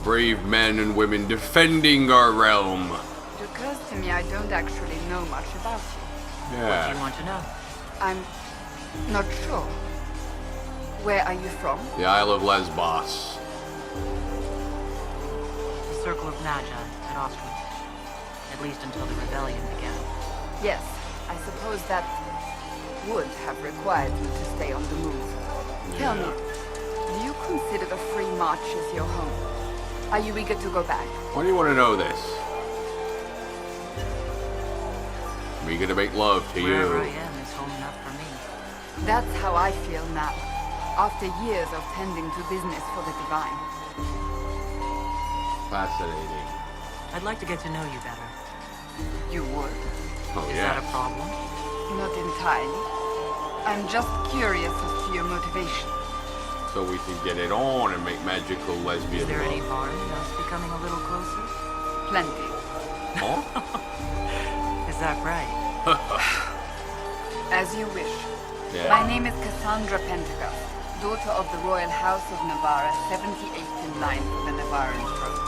Brave men and women defending our realm. It occurs to me I don't actually know much about you. What do you want to know? I'm not sure. Where are you from? The Isle of Lesbos. The Circle of Magi at Auschwitz. At least until the rebellion began. Yes, I suppose that would have required you to stay on the move. Tell me, do you consider the Free March as your home? Are you eager to go back? Why do you want to know this? I'm eager to make love to Wherever I you. am is home enough for me. That's how I feel now, after years of tending to business for the Divine. Fascinating. I'd like to get to know you better. You would? Oh, Is yeah. that a problem? Not entirely. I'm just curious as to your motivation. So we can get it on and make magical lesbian Is there any love. harm in us becoming a little closer? Plenty. Huh? Is that right? As you wish. Yeah. My name is Cassandra Pentecost, daughter of the Royal House of Navarra, 78th in line for the Navarran throne.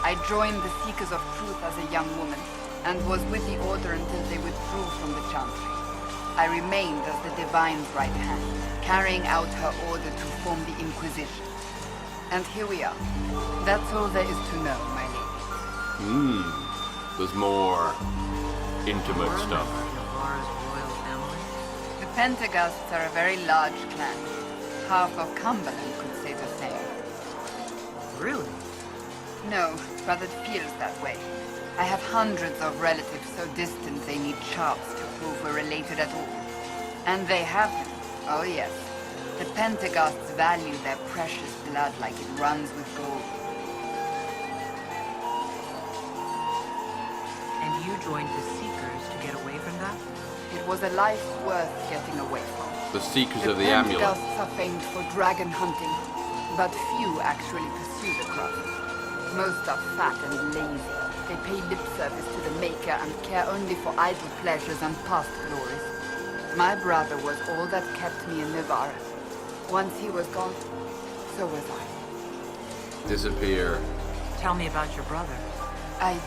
I joined the Seekers of Truth as a young woman, and was with the Order until they withdrew from the Chantry. I remained as the Divine's right hand, carrying out her order to form the Inquisition. And here we are. That's all there is to know, my lady. There's more intimate We're a stuff. member of Navarra's royal family. The Pentagousts are a very large clan. Half of Cumberland could say the same. Really? No, but it feels that way. I have hundreds of relatives so distant they need charts to prove we're related at all. And they have them. Oh yes. The Pentagousts value their precious blood like it runs with gold. And you joined the Seekers to get away from that? It was a life worth getting away from. The Seekers of the Amulet. Pentagousts are famed for dragon hunting, but few actually pursue the craft. Most are fat and lazy. They pay lip service to the Maker and care only for idle pleasures and past glories. My brother was all that kept me in Navarra. Once he was gone, so was I. Disappear. Tell me about your brother. I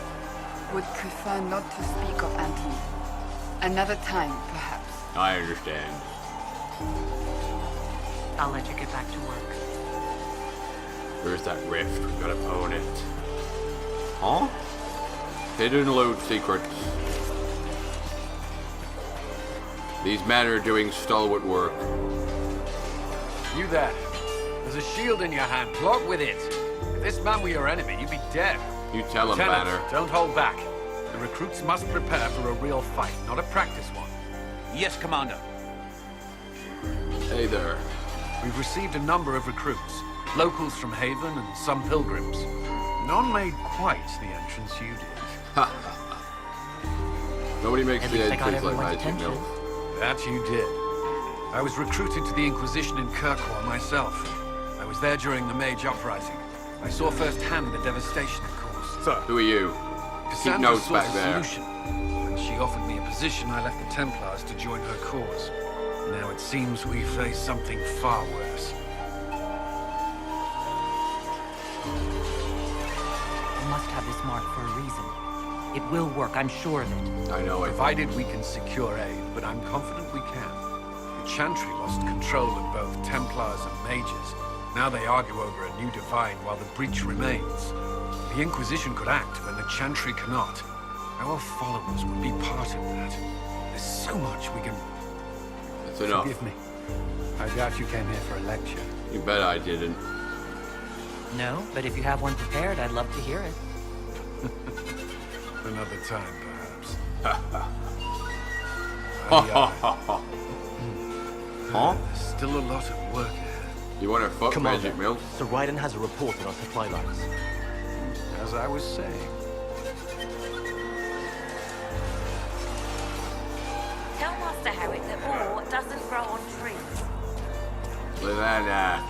would prefer not to speak of Anthony. Another time, perhaps. I understand. I'll let you get back to work. Where's that rift? We've got to own it. Huh? Hidden loot secrets. These men are doing stalwart work. You there. There's a shield in your hand. Block with it. If this man were your enemy, you'd be dead. You tell him, Lieutenant, Banner. don't hold back. The recruits must prepare for a real fight, not a practice one. Yes, Commander. Hey there. We've received a number of recruits. Locals from Haven and some pilgrims. None made quite the entrance you did. Nobody makes At the least I got entrance like everyone's Magic attention. MILF. That you did. I was recruited to the Inquisition in Kirkwall myself. I was there during the Mage Uprising. I saw firsthand the devastation it caused. Sir. Who are you? Keep Cassandra notes sought back a there. solution. When she offered me a position, I left the Templars to join her cause. Now it seems we face something far worse. You must have this mark for a reason. It will work, I'm sure of it. I know it. Provided we can secure aid, but I'm confident we can. The Chantry lost control of both Templars and Mages. Now they argue over a new Divine while the breach remains. The Inquisition could act when the Chantry cannot. Our followers would be part of that. There's so much we can... That's enough. Forgive me. I doubt you came here for a lecture. You bet I didn't. No, but if you have one prepared, I'd love to hear it. Another time, perhaps. Huh? There's still a lot of work ahead. You want to fuck Commander, Magic MILF? Sir Raiden has a report on our supply lines. As I was saying. Tell Master Herrick that ore doesn't grow on trees. Look at that.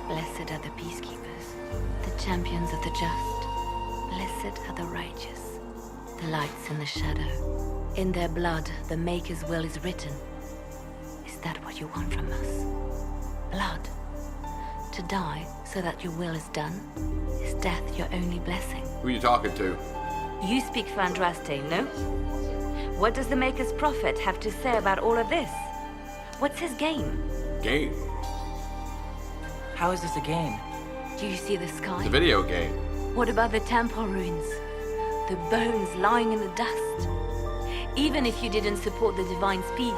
Blessed are the peacekeepers, the champions of the just. Blessed are the righteous, the lights in the shadow. In their blood, the Maker's will is written. Is that what you want from us? Blood. To die so that your will is done? Is death your only blessing? Who are you talking to? You speak for Andraste, no? What does the Maker's Prophet have to say about all of this? What's his game? Game? How is this a game? Do you see the sky? It's a video game. What about the temple ruins? The bones lying in the dust? Even if you didn't support the Divine's peace,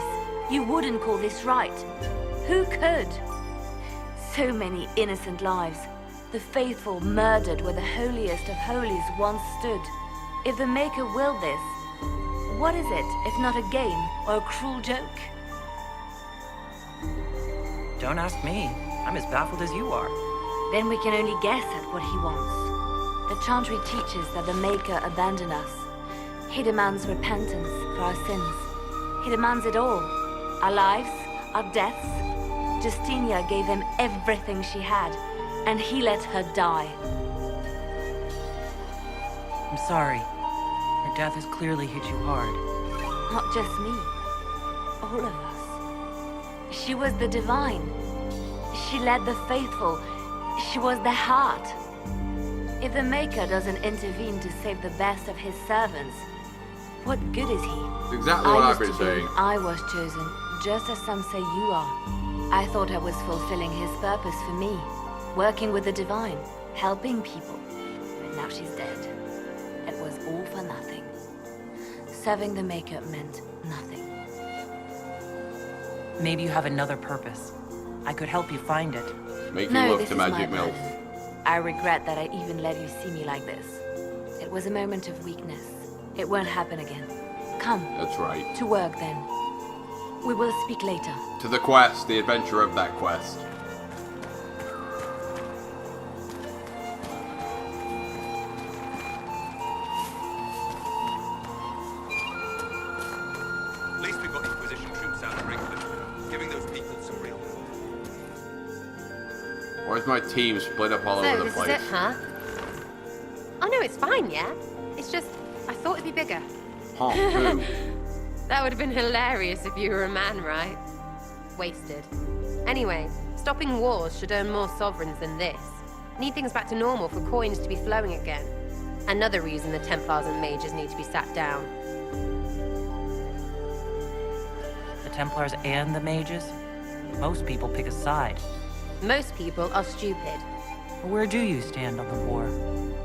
you wouldn't call this right. Who could? So many innocent lives. The faithful murdered where the holiest of holies once stood. If the Maker willed this, what is it if not a game or a cruel joke? Don't ask me. I'm as baffled as you are. Then we can only guess at what he wants. The Chantry teaches that the Maker abandoned us. He demands repentance for our sins. He demands it all. Our lives, our deaths. Justinia gave him everything she had, and he let her die. I'm sorry. Her death has clearly hit you hard. Not just me. All of us. She was the Divine. She led the faithful. She was their heart. If the Maker doesn't intervene to save the best of his servants, what good is he? It's exactly what I've been used to saying. believe I was chosen, just as some say you are. I thought I was fulfilling his purpose for me, working with the Divine, helping people. But now she's dead. It was all for nothing. Serving the Maker meant nothing. Maybe you have another purpose. I could help you find it. Make you No, look this to is my Magic MILF. life. I regret that I even let you see me like this. It was a moment of weakness. It won't happen again. Come, That's right. to work then. We will speak later. To the quest, the adventure of that quest. At least we've got Inquisition troops out of England, giving those people some real hope. Where's my team split up all over So, the this place? is it, huh? Oh no, it's fine, yeah? It's just, I thought it'd be bigger. Huh, who? That would have been hilarious if you were a man, right? Wasted. Anyway, stopping wars should earn more sovereigns than this. Need things back to normal for coins to be flowing again. Another reason the Templars and Mages need to be sat down. The Templars and the Mages? Most people pick a side. Most people are stupid. Where do you stand on the war?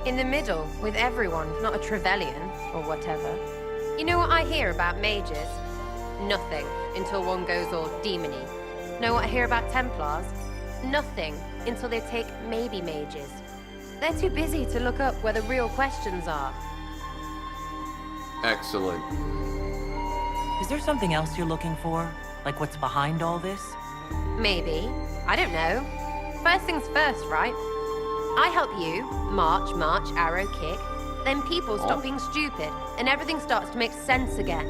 In the middle, with everyone, not a Trevelyan, or whatever. You know what I hear about mages? Nothing, until one goes all demony. Know what I hear about Templars? Nothing, until they take maybe mages. They're too busy to look up where the real questions are. Excellent. Is there something else you're looking for? Like what's behind all this? Maybe. I don't know. First things first, right? I help you, march, arrow, kick. Then people stop being stupid, and everything starts to make sense again.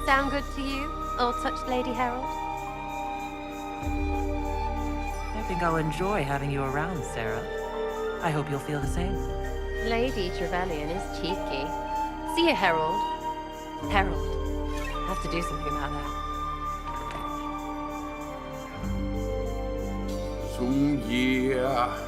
Sound good to you, old-touched Lady Herald? I think I'll enjoy having you around, Sarah. I hope you'll feel the same. Lady Trevelyan is cheeky. See you, Herald. Herald. Have to do something about that. So, yeah.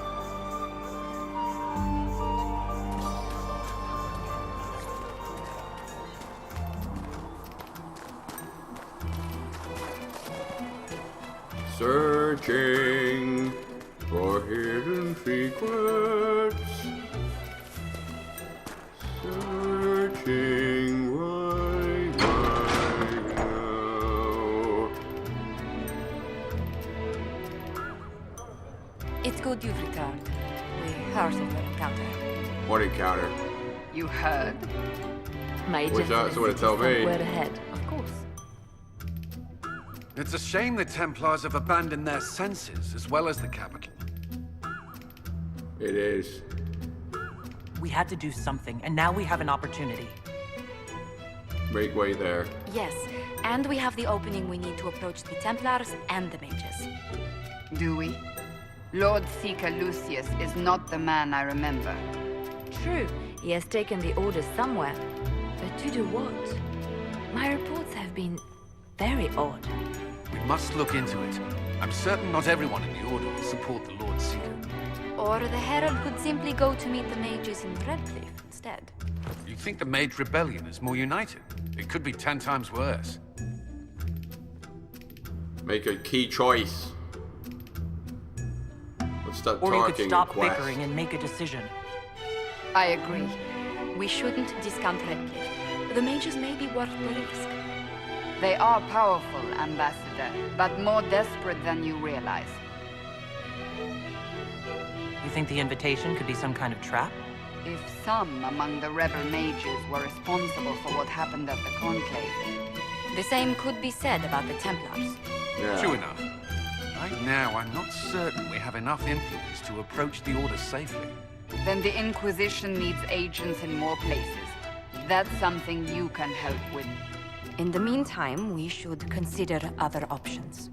Searching for hidden secrets. Searching right now. It's good you've returned. We heard of the encounter. What encounter? You heard? My Wish that's what it gentleness told is some me. word ahead, of course. It's a shame the Templars have abandoned their senses as well as the capital. It is. We had to do something, and now we have an opportunity. Great way there. Yes, and we have the opening we need to approach the Templars and the Mages. Do we? Lord Seeker Lucius is not the man I remember. True, he has taken the orders somewhere. But to do what? My reports have been very odd. We must look into it. I'm certain not everyone in the Order will support the Lord Seeker. Or the Herald could simply go to meet the mages in Redcliffe instead. You think the Mage Rebellion is more united? It could be 10 times worse. Make a key choice. Let's start Or talking. you could stop Quest. bickering and make a decision. I agree. We shouldn't discount Redcliffe. The mages may be worth the risk. They are powerful, Ambassador, but more desperate than you realize. You think the invitation could be some kind of trap? If some among the rebel mages were responsible for what happened at the Conclave, The same could be said about the Templars. Yeah. True enough. Right now, I'm not certain we have enough influence to approach the Order safely. then the Inquisition needs agents in more places. That's something you can help with. In the meantime, we should consider other options.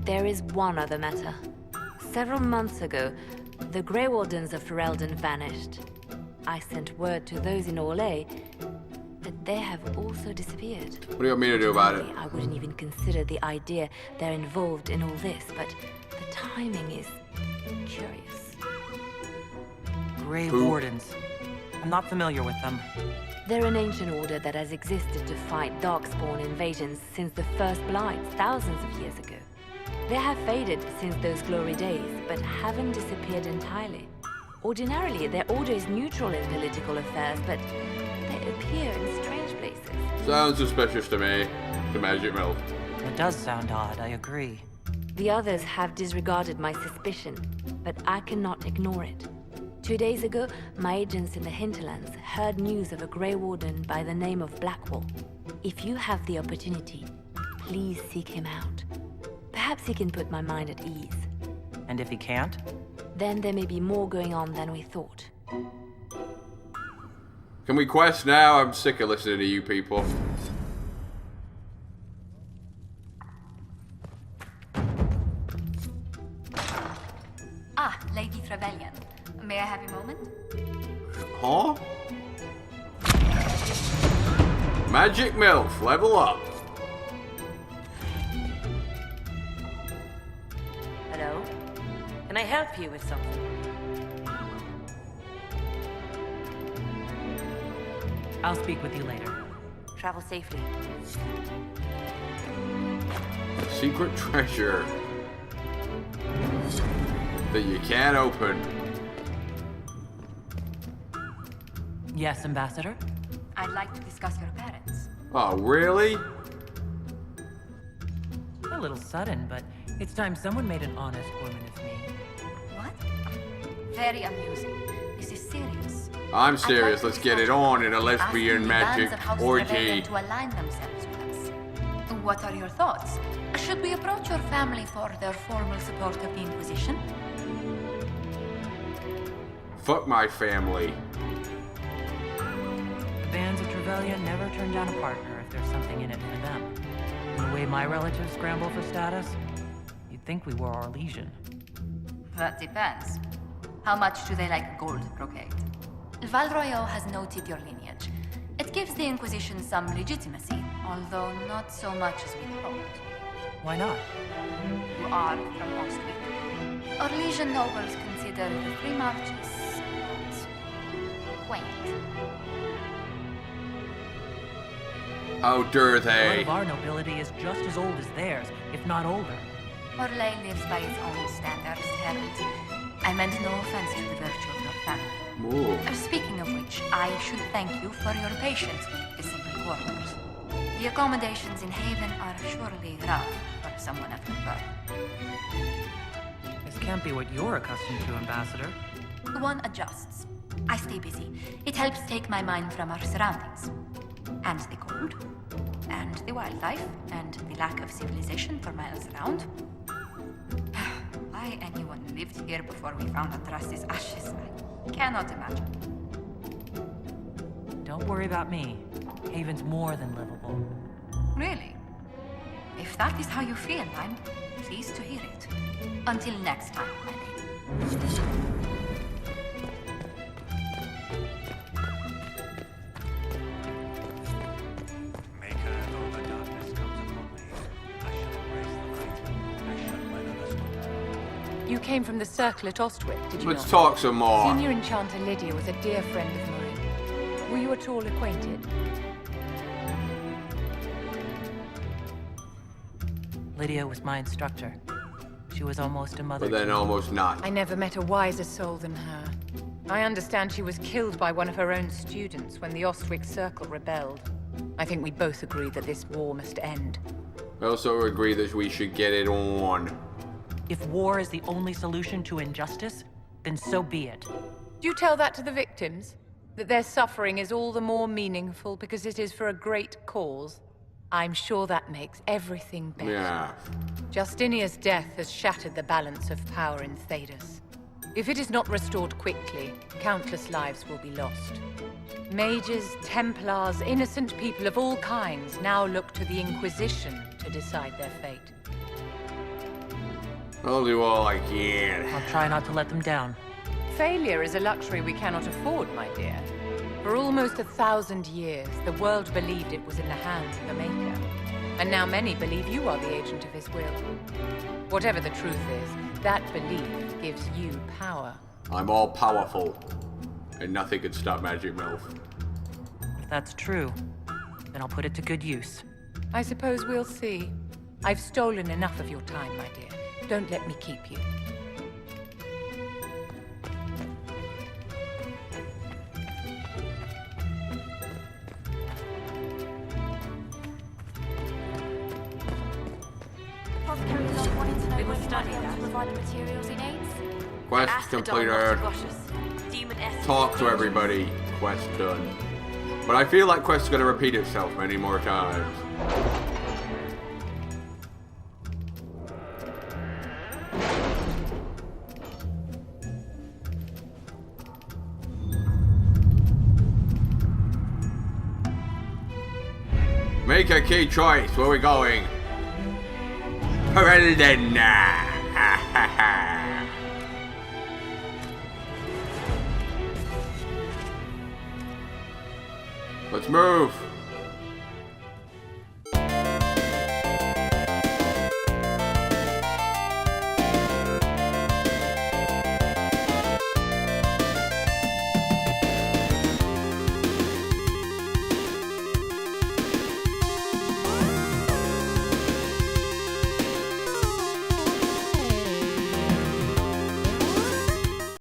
There is one other matter. Several months ago, the Grey Wardens of Ferelden vanished. I sent word to those in Orlais, but they have also disappeared. What do you want me to do about it? Normally, I wouldn't even consider the idea they're involved in all this, but the timing is curious. Grey Who? Wardens. I'm not familiar with them. They're an ancient order that has existed to fight Darkspawn invasions since the First Blights thousands of years ago. They have faded since those glory days, but haven't disappeared entirely. Ordinarily, their order is neutral in political affairs, but they appear in strange places. Sounds suspicious to me. The Magic MILF. It does sound odd, I agree. The others have disregarded my suspicion, but I cannot ignore it. 2 days ago, my agents in the hinterlands heard news of a Grey Warden by the name of Blackwall. If you have the opportunity, please seek him out. Perhaps he can put my mind at ease. And if he can't? Then there may be more going on than we thought. Can we quest now? I'm sick of listening to you people. Ah, Lady Trevelyan. May I have a moment? Huh? Magic MILF, level up. Hello? Can I help you with something? I'll speak with you later. Travel safely. Secret treasure that you can't open. Yes, Ambassador? I'd like to discuss your parents. Oh, really? A little sudden, but it's time someone made an honest woman of me. What? Very amusing. This is serious. I'm serious. Let's get it on in a lesbian magic orgy. To align themselves with us. What are your thoughts? Should we approach your family for their formal support of the Inquisition? Fuck my family. The bands of Trevelyan never turn down a partner if there's something in it for them. The way my relatives scramble for status, you'd think we were our legion. That depends. How much do they like gold brocade? Valroyo has noted your lineage. It gives the Inquisition some legitimacy, although not so much as we hoped. Why not? You are from Ostwick. Our Legion nobles consider the Three Marches quaint. Oh, Dareth. One of our nobility is just as old as theirs, if not older. Orlais lives by its own standards, Herald. I meant no offense to the virtue of your family. Ooh. Speaking of which, I should thank you for your patience with the simple quarters. The accommodations in Haven are surely rough for someone after birth. This can't be what you're accustomed to, Ambassador. One adjusts. I stay busy. It helps take my mind from our surroundings. And the cold. And the wildlife. And the lack of civilization for miles around. Why anyone lived here before we found Andras's ashes, I cannot imagine. Don't worry about me. Haven's more than livable. Really? If that is how you feel, I'm pleased to hear it. Until next time, my lady. You came from the circle at Ostwick, did you Let's not? talk some more. Senior Enchanter Lydia was a dear friend of mine. Were you at all acquainted? Lydia was my instructor. She was almost a mother. But then almost not. I never met a wiser soul than her. I understand she was killed by one of her own students when the Ostwick Circle rebelled. I think we both agree that this war must end. I also agree that we should get it on. If war is the only solution to injustice, then so be it. Do you tell that to the victims? That their suffering is all the more meaningful because it is for a great cause? I'm sure that makes everything better. Yeah. Justinia's death has shattered the balance of power in Thedas. If it is not restored quickly, countless lives will be lost. Mages, Templars, innocent people of all kinds now look to the Inquisition to decide their fate. I'll do all I can. I'll try not to let them down. Failure is a luxury we cannot afford, my dear. For almost 1,000 years, the world believed it was in the hands of the Maker. And now many believe you are the agent of his will. Whatever the truth is, that belief gives you power. I'm all powerful. And nothing can stop Magic MILF. If that's true, then I'll put it to good use. I suppose we'll see. I've stolen enough of your time, my dear. Don't let me keep you. We will study that. Provide the materials he needs. Quest Ask the completed. Don not to rush us. Demon essence. Talk to everybody. Quest done. But I feel like quest is gonna repeat itself many more times. Make a key choice. Where are we going? Perelden. Let's move.